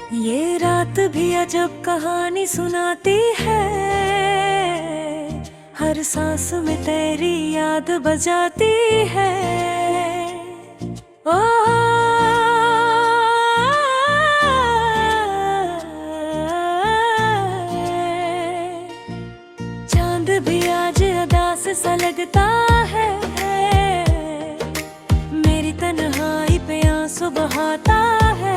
ये रात भी अजब कहानी सुनाती है। हर सांस में तेरी याद बजाती है। ओ चांद भी आज उदास सा लगता है। मेरी तन्हाई पे आंसू बहाता है।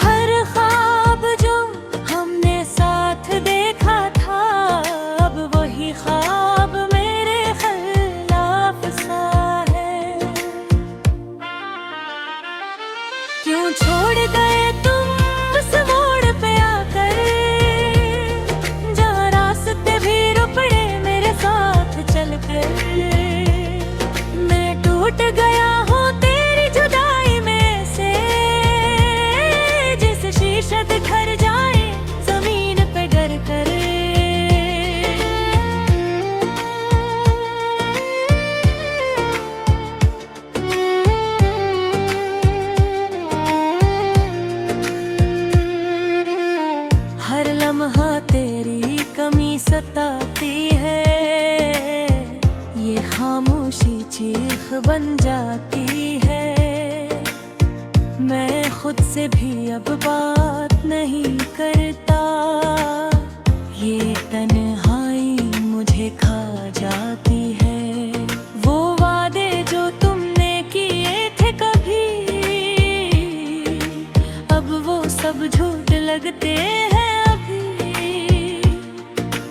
हर ख्वाब जो हमने साथ देखा था, अब वही ख्वाब मेरे खिलाफ सा है। क्यों छोड़ गए तुम उस मोड़ पे आकर, जहाँ रास्ते भी रुपड़े मेरे साथ चलकर। मैं टूट गया हूँ तेरी जुदाई में से, जैसे शीशा बिखर जाए जमीन पे गिर कर। हर लम्हा तेरी कमी सताती है। ये खामोशी चीख बन जाती है। मैं खुद से भी अब बात नहीं करता। ये तन्हाई मुझे खा जाती है। वो वादे जो तुमने किए थे कभी, अब वो सब झूठ लगते हैं अभी।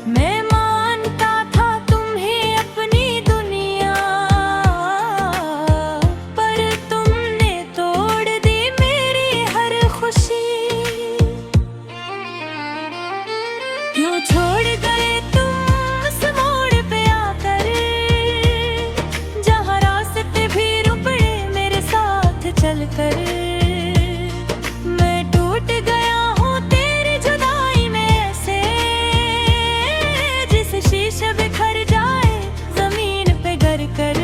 मैं मानता था तुम ही अपनी दुनिया, पर तुमने तोड़ दी मेरी हर खुशी। क्यों छोड़ गए तुम उस मोड़ पे आकर, जहाँ रास्ते भी रुपड़े मेरे साथ चलकर। मैं टूट गया हूँ तेरी जुदाई में से, जिसे शीशा बिखर जाए जमीन पे गिर कर।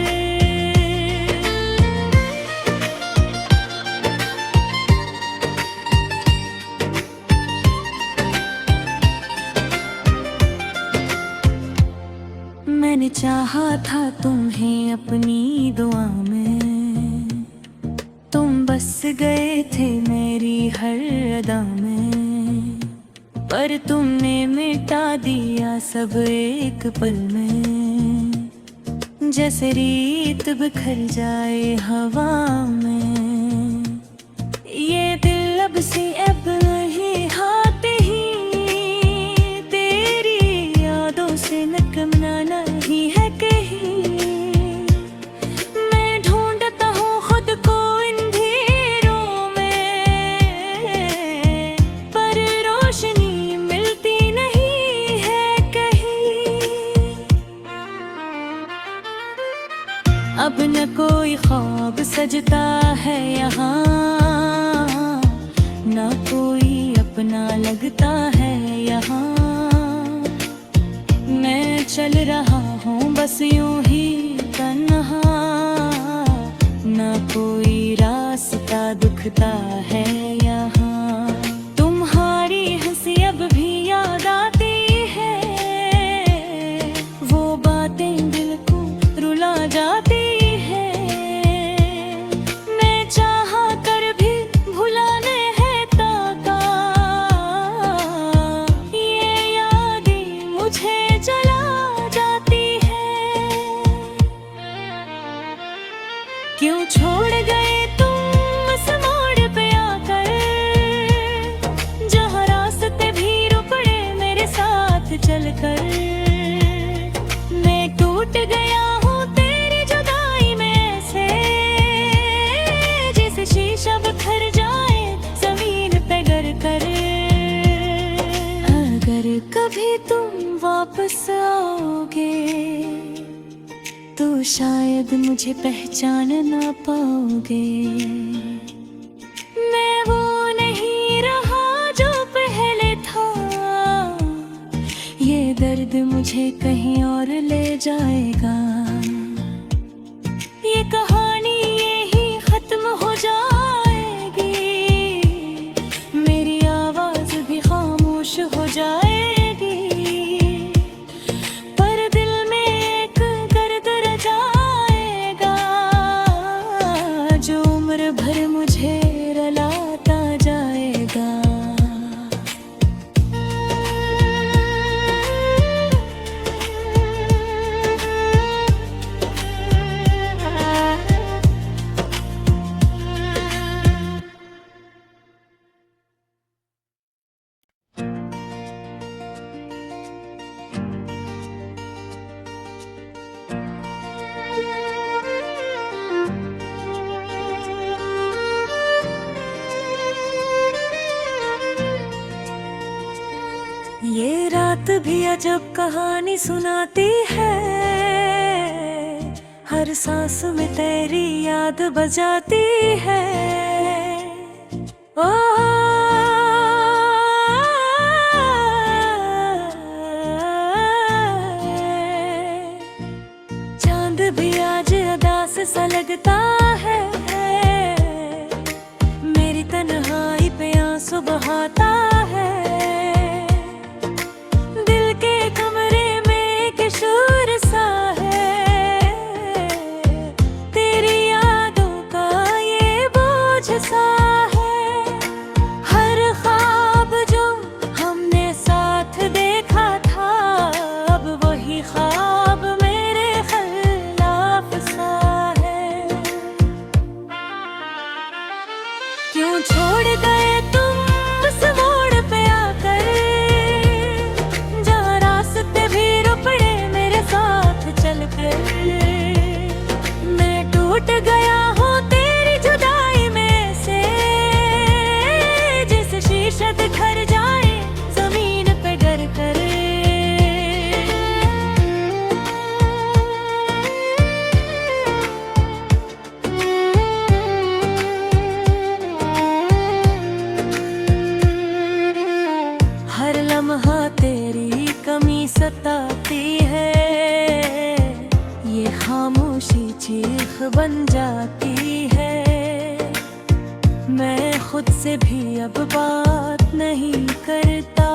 मैंने चाहा था तुम्हें अपनी दुआ में, तुम बस गए थे मेरी हर अदा में। पर तुमने मिटा दिया सब एक पल में, जैसे रेत बिखर जाए हवा में। ये दिल अब से अब नहीं हाथ ही, तेरी यादों से निकलना नहीं है कहीं। मैं ढूंढता हूँ खुद को इन अंधेरों में, पर रोशनी मिलती नहीं है कहीं। अब न कोई ख्वाब सजता है यहाँ, ना कोई अपना लगता है यहाँ। मैं चल रहा हूँ बस यूं ही तन्हा, ना कोई रास्ता दुखता है यहाँ। तुम्हारी हंसी अब भी याद आती है, वो बातें दिल को रुला जाती है। मैं चाहा कर भी भुलाने है ताका, ये यादें मुझे जला जाती है। क्यों छोड़ गए तुम उस मोड़ पे आकर, जहाँ रास्ते भी रुपड़े मेरे साथ चलकर। मैं टूट गया हूँ तेरी जुदाई में से, जैसे शीशा बिखर जाए जमीन पे गिर कर। अगर कभी तुम वापस आओगे, तो शायद मुझे पहचान ना पाओगे। मैं वो नहीं रहा जो पहले था, दर्द मुझे कहीं और ले जाएगा। ये कहानी यही खत्म हो जाएगी, मेरी आवाज भी खामोश हो जाएगी, पर दिल में एक दर्द रह जाएगा जो उम्र भर मुझे रुलाता जाएगा। ये रात भी अजब कहानी सुनाती है, हर सांस में तेरी याद बजाती है। ओ चांद भी आज उदास सा लगता है, मेरी तन्हाई पे आंसू बहाता है। क्यों छोड़ गए तुम उस मोड़ पे आकर, जहाँ रास्ते भी रुपड़े मेरे साथ चलकर। मैं टूट गया हूँ तेरी जुदाई में से, जैसे शीशा बिखर जाए जमीन पे गिर कर। हर लम्हा तेरी कमी सताती है, ये खामोशी चीख बन जाती है। मैं खुद से भी अब बात नहीं करता,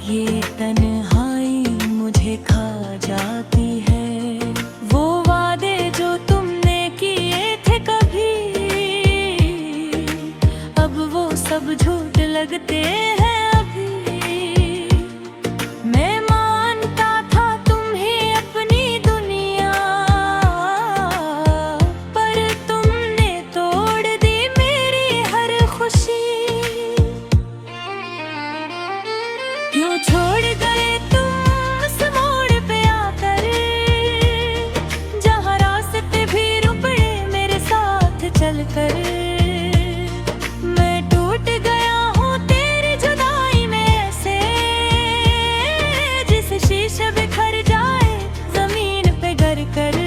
ये तन्हाई मुझे खा जाती है। वो वादे जो तुमने किए थे कभी, अब वो सब झूठ लगते हैं। क्यों छोड़ गए तुम उस मोड़ पे आकर, जहाँ रास्ते भी रुपड़े मेरे साथ चलकर। मैं टूट गया हूँ तेरी जुदाई में से, जिसे शीशे बिखर जाए जमीन पे गिर कर।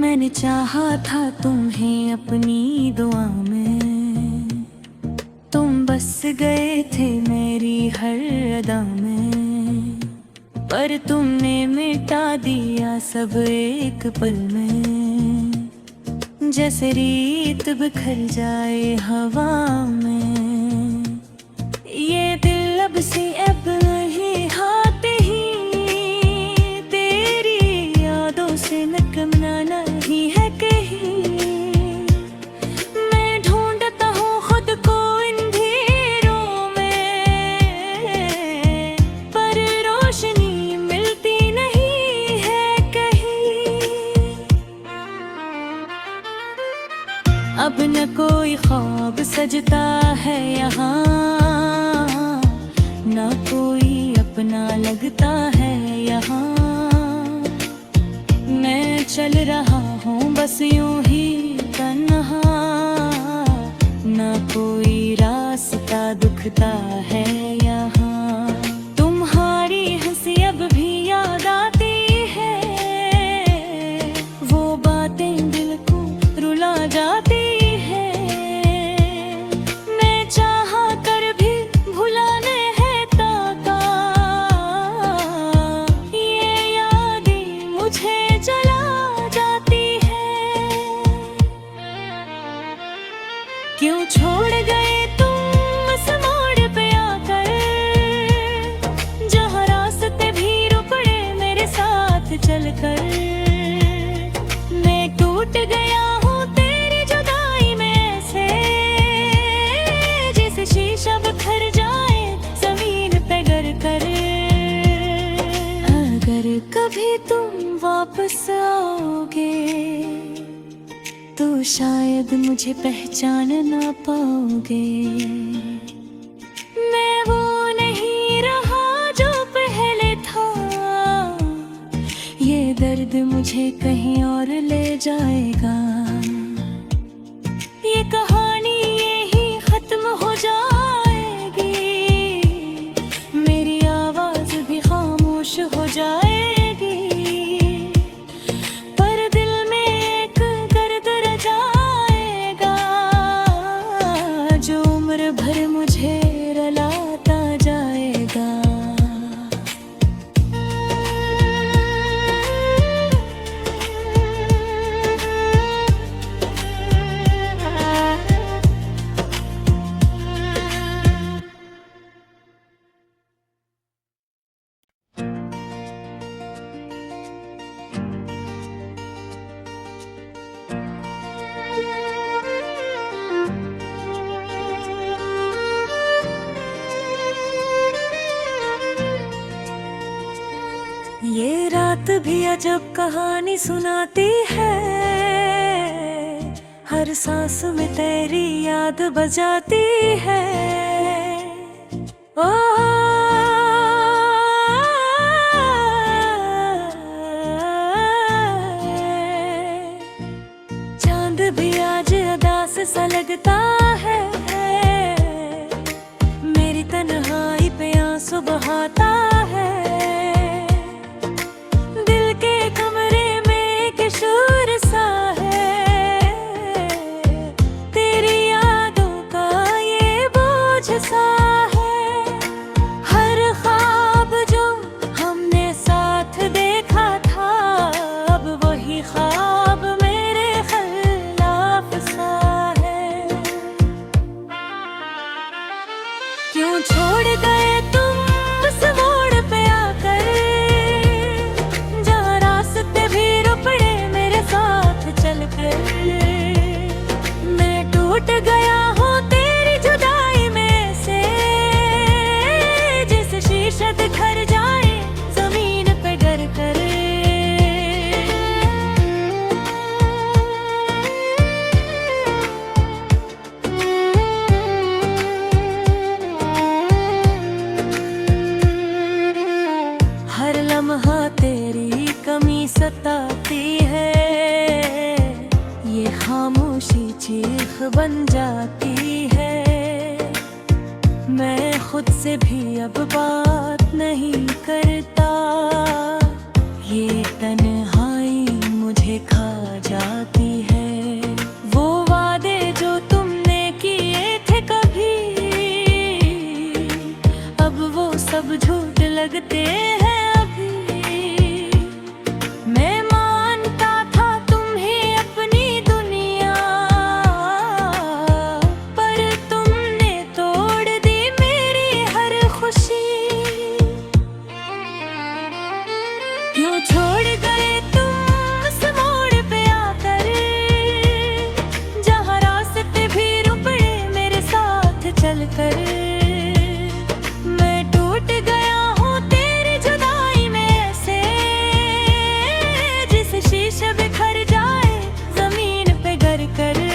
मैंने चाहा था तुम्हें अपनी दुआ में, तुम बस गए थे मेरी हर अदा में, पर तुमने मिटा दिया सब एक पल में, जैसे रेत बिखर जाए हवा में। ये दिल अब से अब नहीं हाथे ही, तेरी यादों से निकलना नहीं है कहीं। मैं ढूंढता हूँ खुद को इन अंधेरों में, पर रोशनी मिलती नहीं है कहीं। अब न कोई ख्वाब सजता है यहाँ, न कोई अपना लगता है यहाँ। मैं चल रहा हूँ बस यूं ही तन्हा, न कोई रास्ता दुखता है यहाँ। तुम्हारी हंसी अब भी याद आती है, कर। मैं टूट गया हूँ तेरी जुदाई में से, जैसे शीशा बिखर जाए जमीन पे गिर कर। अगर कभी तुम वापस आओगे तो शायद मुझे पहचान ना पाओगे। मैं वो नहीं रहा जो पहले था, ये दर्द मुझे कहीं और ले जाएगा। ये कहानी यही खत्म हो जाएगी, मेरी आवाज भी खामोश हो जाएगी। पर दिल में एक दर्द रह जाएगा, जो उम्र भर मुझे रुलाता जाएगा। ये रात भी अजब कहानी सुनाती है, हर सांस में तेरी याद बजाती है। ओ चांद भी आज उदास सा लगता है, मेरी तन्हाई पे आंसू बहाता है। शोर सा है तेरी यादों का ये बोझ सा है। हर ख्वाब जो हमने साथ देखा था, अब वही ख्वाब मेरे खिलाफ सा है। क्यों छोड़ गए तुम उस मोड़ पे आकर, जहाँ रास्ते भी रुपड़े चल कर। मैं टूट गया हूँ तेरी जुदाई में से, जैसे शीशा बिखर जाए जमीन पे गिर कर। हर लम्हा तेरी कमी सताती है, ये खामोशी चीख बन जाती है। मैं खुद से भी अब बात नहीं करता, ये तन्हाई मुझे खा जाती है। वो वादे जो तुमने किए थे कभी, अब वो सब झूठ लगते हैं। क्यों छोड़ गए तुम उस मोड़ पे आकर, जहाँ रास्ते भी रुपड़े मेरे साथ चल कर। मैं टूट गया हूँ तेरी जुदाई में से, जिस शीशे बिखर जाए जमीन पे गिर कर।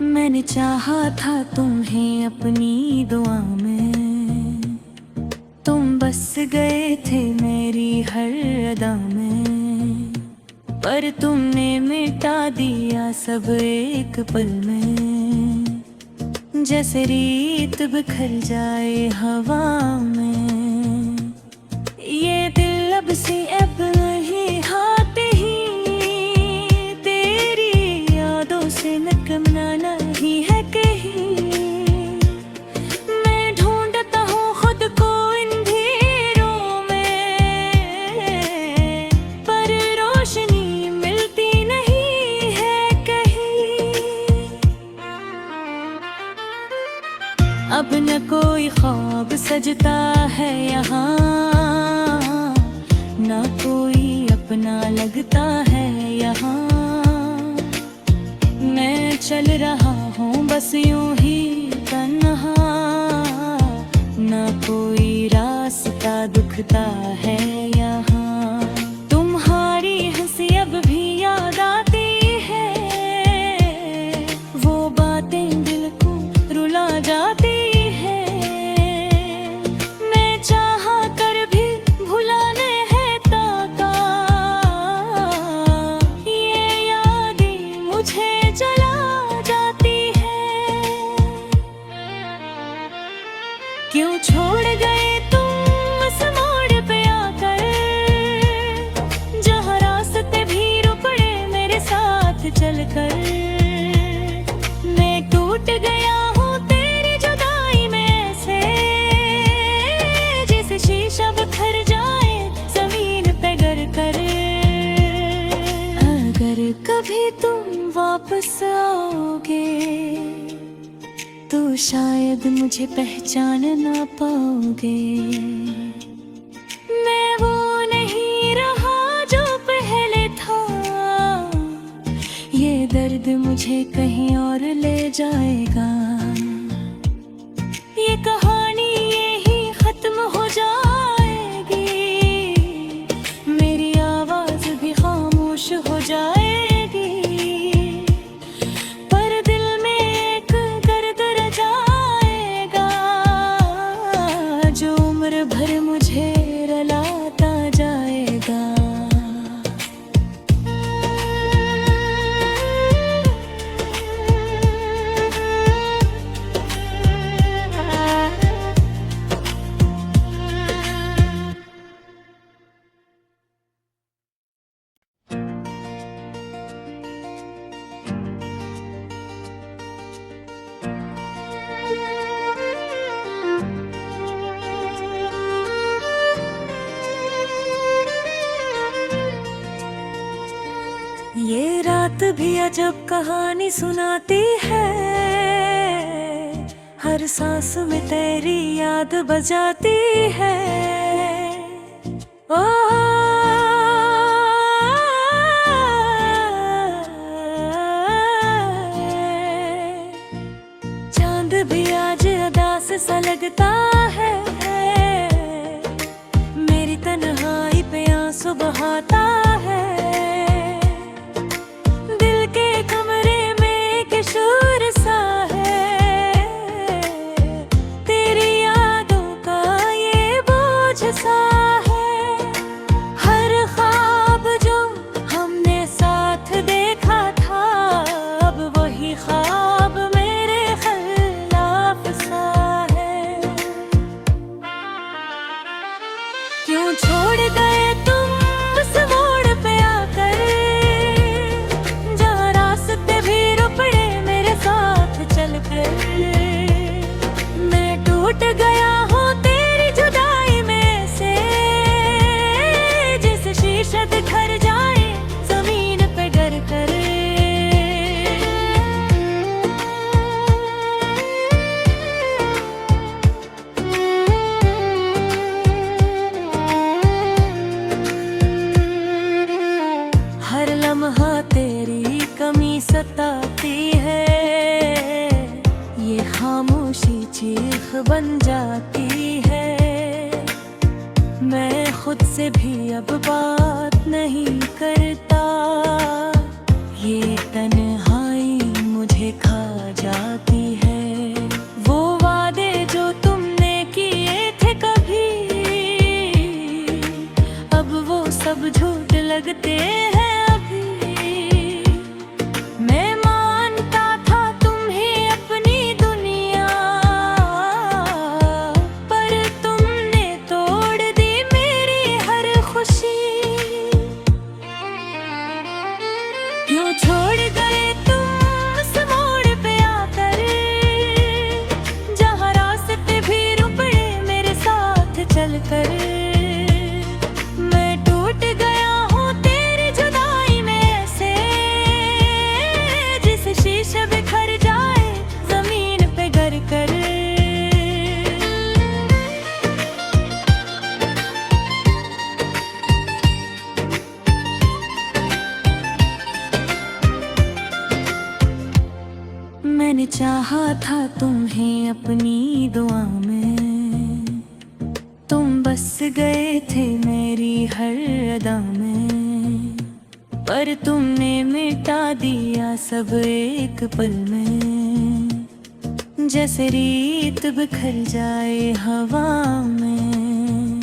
मैंने चाहा था तुम्हें अपनी दुआ में, तुम बस गए थे मेरी हर अदा में। पर तुमने मिटा दिया सब एक पल में, जैसे रेत बिखर जाए हवा में। ये दिल अब से अब नहीं हाथ ही, तेरी यादों से निकलना नहीं है कहीं। मैं ढूंढता हूँ खुद को इन अंधेरों में, पर रोशनी मिलती नहीं है। सजता है यहाँ, ना कोई अपना लगता है यहाँ। मैं चल रहा हूँ बस यूं ही तन्हा, ना कोई रास्ता दुखता है यहाँ। तुम्हारी हंसी अब भी याद आती है, वो बातें दिल को रुला जाती है। मैं चाहा कर भी भुलाने है ताका, ये यादें मुझे जला जाती है। क्यों छोड़ गए तुम उस मोड़ पे आकर, जहाँ रास्ते भी रुपड़े मेरे साथ चलकर। मैं टूट गया हूँ तेरी जुदाई में से, जैसे शीशा बिखर जाए जमीन पे गिर कर। अगर कभी तुम वापस आओगे तो शायद मुझे पहचान ना पाओगे। मैं वो नहीं रहा जो पहले था, ये दर्द मुझे कहीं और ले जाएगा। ये कहानी यही खत्म हो जाएगी, मेरी आवाज भी खामोश हो जाएगी। भर मुझे रलाता जाएगा। ये रात भी अजब कहानी सुनाती है, हर सांस में तेरी याद बजाती है। ओ चांद भी आज उदास सा लगता है, मेरी तन्हाई पे आंसू बहाता है। शोर सा है तेरी यादों का ये बोझ सा है। हर ख्वाब जो हमने साथ देखा था, अब वही ख्वाब मेरे खिलाफ सा है। क्यों छोड़ गए तुम उस मोड़ पे आकर, जहाँ रास्ते भी रुपड़े साथ चलकर। मैं टूट गया हूँ तेरी जुदाई में से, जैसे शीशा बिखर जाए जमीन पे गिर कर। हर लम्हा तेरी कमी सताती है, खामोशी चीख बन जाती है। मैं खुद से भी अब बात नहीं करता, ये तन्हाई मुझे खा जाती है। वो वादे जो तुमने किए थे कभी, अब वो सब झूठ लगते हैं अभी। मैं मानता था तुम ही अपनी दुनिया, पर तुमने तोड़ दी मेरी हर खुशी। क्यों छोड़ गए तुम उस मोड़ पे आकर, जहाँ रास्ते भी रुपड़े मेरे साथ चलकर। मैं टूट गया हूँ तेरी जुदाई में से, जिस शीशे बिखर जाए जमीन पे गिर कर। मैंने चाहा था तुम्हें अपनी दुआ में, तुम बस गए थे मेरी हर अदा में, पर तुमने मिटा दिया सब एक पल में, जैसे रेत बिखर जाए हवा में।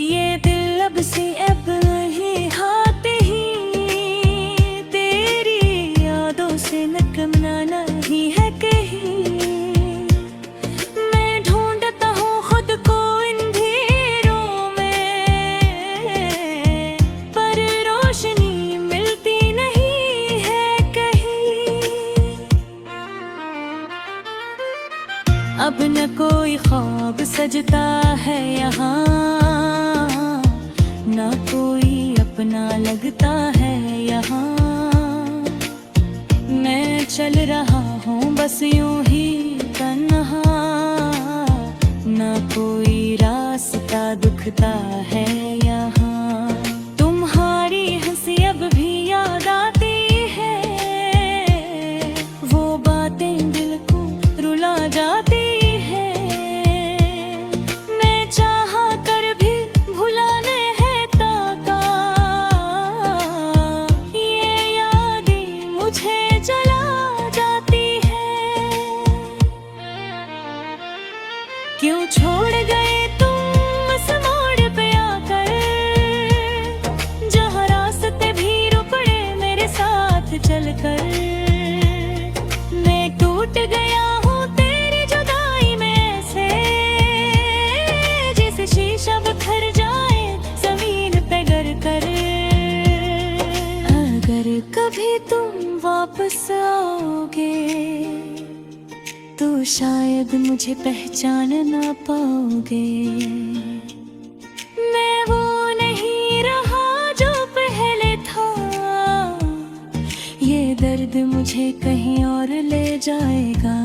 ये दिल अब से अब नहीं हाथ ही, तेरी यादों से निकलना नहीं है कहीं। मैं ढूंढता हूँ खुद को इन अंधेरों में, पर रोशनी मिलती नहीं है कहीं। अब न कोई ख्वाब सजता है यहाँ, ना कोई अपना लगता है यहाँ। मैं चल रहा हूँ बस यूं ही तन्हा, ना कोई रास्ता दुखता है यहाँ। तुम्हारी हंसी अब भी याद आती है, वो बातें दिल को रुला जाती है। मैं चाहा कर भी भुला नहीं ताका, ये यादें मुझे जला जाती है। क्यों छोड़ गए तुम उस मोड़ पे आकर, जहाँ रास्ते भी रुकड़े मेरे साथ चलकर। मैं टूट गया हूँ तेरी जुदाई में से, जैसे शीशा बिखर जाए जमीन पे गिर कर। अगर कभी तुम वापस आओगे तो शायद मुझे पहचान ना पाओगे। मैं वो नहीं रहा जो पहले था, ये दर्द मुझे कहीं और ले जाएगा।